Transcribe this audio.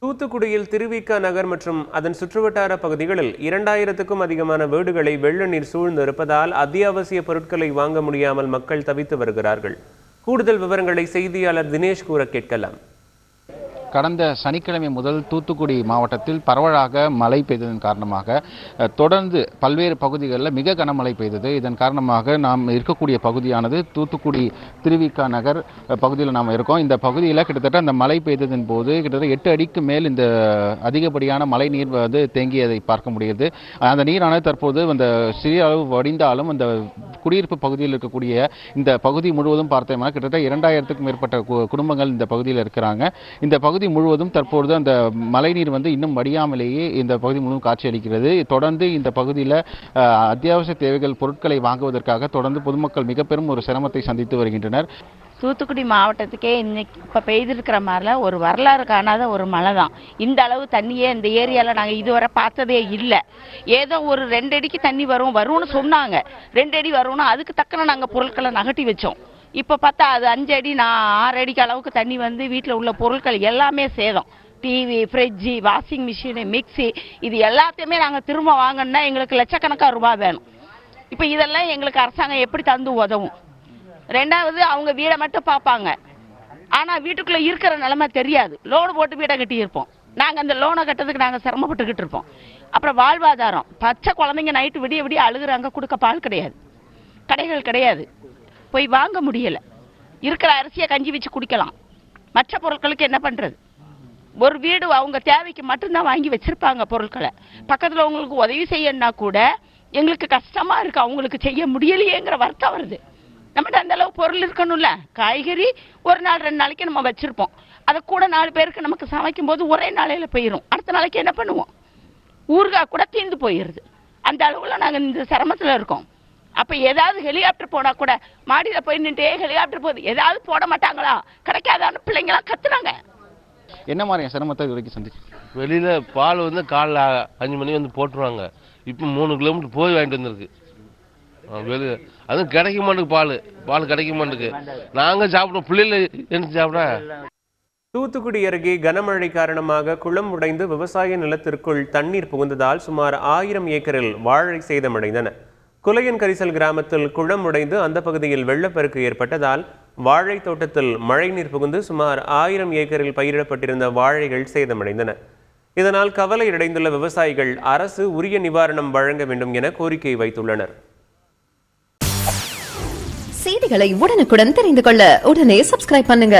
தூத்துக்குடியில் திருவிக நகர் மற்றும் அதன் சுற்றுவட்டார பகுதிகளில் 2000க்கும் அதிகமான வீடுகளை வெள்ள நீர் சூழ்ந்து இருப்பதால் அத்தியாவசிய பொருட்களை வாங்க முடியாமல் மக்கள் தவித்து வருகிறார்கள். கூடுதல் விவரங்களை செய்தியாளர் தினேஷ் கூற கேட்கலாம். கடந்த சனிக்கிழமை முதல் தூத்துக்குடி மாவட்டத்தில் பரவலாக மழை பெய்ததன் காரணமாக தொடர்ந்து பல்வேறு பகுதிகளில் மிக கனமழை பெய்தது. இதன் காரணமாக நாம் இருக்கக்கூடிய பகுதியானது தூத்துக்குடி திருவிக நகர் பகுதியில் நாம் இருக்கோம். இந்த பகுதியில் கிட்டத்தட்ட அந்த மழை பெய்ததன் போது கிட்டத்தட்ட 8 அடிக்கு மேல் இந்த அதிகப்படியான மழை நீர் தேங்கியதை பார்க்க முடியுது. அந்த நீரானது தற்போது அந்த சிறிய அளவு வடிந்தாலும் அந்த குடியிருப்பு பகுதியில் இருக்கக்கூடிய இந்த பகுதி முழுவதும் பார்த்தோம்னா கிட்டத்தட்ட 2000க்கும் மேற்பட்ட குடும்பங்கள் இந்த பகுதியில் இருக்கிறாங்க. இந்த பகுதி முழுவதும் தற்பொழுது அந்த மழைநீர் இன்னும் வடியாமலேயே இந்த பகுதி முழுவதும் காட்சியளிக்கிறது. தொடர்ந்து இந்த பகுதியில் அத்தியாவசிய தேவைகள் பொருட்களை வாங்குவதற்காக தொடர்ந்து பொதுமக்கள் மிக பெரும் ஒரு சிரமத்தை சந்தித்து வருகின்றனர். தூத்துக்குடி மாவட்டத்துக்கே இன்னைக்கு இப்போ பெய்திருக்கிற மாதிரிலாம் ஒரு வரலாறு காணாத ஒரு மழை தான். இந்த அளவு தண்ணியே இந்த ஏரியாவில் நாங்கள் இதுவரை பார்த்ததே இல்லை. ஏதோ ஒரு 2 அடிக்கு தண்ணி வரும்னு சொன்னாங்க. 2 அடி வரும்னா அதுக்கு தக்கன நாங்கள் பொருட்களை நகட்டி வச்சோம். இப்போ பார்த்தா அது 5 அடி 6 அடிக்கு அளவுக்கு தண்ணி வீட்டில் உள்ள பொருட்கள் எல்லாமே சேதம். TV, fridge, washing machine, mixie இது எல்லாத்தையுமே நாங்கள் திரும்ப வாங்கினா எங்களுக்கு லட்சக்கணக்காக ரூபாய் வேணும். இப்போ இதெல்லாம் எங்களுக்கு அரசாங்கம் எப்படி தந்து உதவும்? 2வது அவங்க வீடை மட்டும் பார்ப்பாங்க, ஆனால் வீட்டுக்குள்ளே இருக்கிற நிலைமை தெரியாது. லோன் போட்டு வீடை கட்டியிருப்போம். நாங்கள் அந்த லோனை கட்டுறதுக்கு நாங்கள் சிரமப்பட்டுக்கிட்டு இருப்போம். அப்புறம் வாழ்வாதாரம், பச்சை குழந்தைங்க நைட்டு விடிய அழுகுறாங்க. கொடுக்க பால் கிடையாது, கடைகள் கிடையாது, போய் வாங்க முடியலை. இருக்கிற அரிசியை கஞ்சி வச்சு குடிக்கலாம். மற்ற பொருட்களுக்கு என்ன பண்ணுறது? ஒரு வீடு அவங்க தேவைக்கு மட்டும்தான் வாங்கி வச்சுருப்பாங்க பொருட்களை. பக்கத்தில் அவங்களுக்கு உதவி செய்யணுன்னா கூட எங்களுக்கு கஷ்டமாக இருக்குது. அவங்களுக்கு செய்ய முடியலையேங்கிற வருத்தம் வருது. நம்மகிட்ட அந்த அளவு பொருள் இருக்கணும்ல. காய்கறி ஒரு நாள் 2 நாளைக்கு நம்ம வச்சுருப்போம். அதை கூட 4 பேருக்கு நமக்கு சமைக்கும் போது ஒரே நாளையில் போயிடும். அடுத்த நாளைக்கு என்ன பண்ணுவோம்? ஊறுகாய் கூட தீர்ந்து போயிடுது. அந்த அளவில் நாங்கள் இந்த சிரமத்தில் இருக்கோம். அப்போ ஏதாவது ஹெலிகாப்டர் போனால் கூட மாடியில் போய் நின்றுட்டே ஹெலிகாப்டர் போகுது, ஏதாவது போட மாட்டாங்களா? கிடைக்காதான்னு பிள்ளைங்களாம் கத்துனாங்க. என்ன மாதிரி சிரமத்தை வரைக்கும் சந்திச்சு? வெளியில் பால் காலைல 5 மணி போட்டுருவாங்க. இப்போ 3 கிலோமீட்டர் போய் வாங்கிட்டு வந்திருக்கு. வெளியே அதுவும் கிடைக்க மாட்டேங்குது. பால் கிடைக்க மாட்டேங்குது. நாங்கள் சாப்பிடுவோம், பிள்ளைகள் என்ன சாப்பிட. தூத்துக்குடி அருகே கனமழை காரணமாக குளம் உடைந்து விவசாய நிலத்திற்குள் தண்ணீர் புகுந்ததால் சுமார் 1000 ஏக்கரில் வாழை சேதமடைந்தன. குலையன் கரிசல் கிராமத்தில் குளம் உடைந்து அந்த பகுதியில் வெள்ளப்பெருக்கு ஏற்பட்டதால் வாழை தோட்டத்தில் மழைநீர் புகுந்து சுமார் 1000 ஏக்கரில் பயிரிடப்பட்டிருந்த வாழைகள் சேதமடைந்தன. இதனால் கவலையடைந்துள்ள விவசாயிகள் அரசு உரிய நிவாரணம் வழங்க வேண்டும் என கோரிக்கை வைத்துள்ளனர். செய்திகளை உடனுக்குடன் தெரிந்து கொள்ள உடனே சப்ஸ்கிரைப் பண்ணுங்க.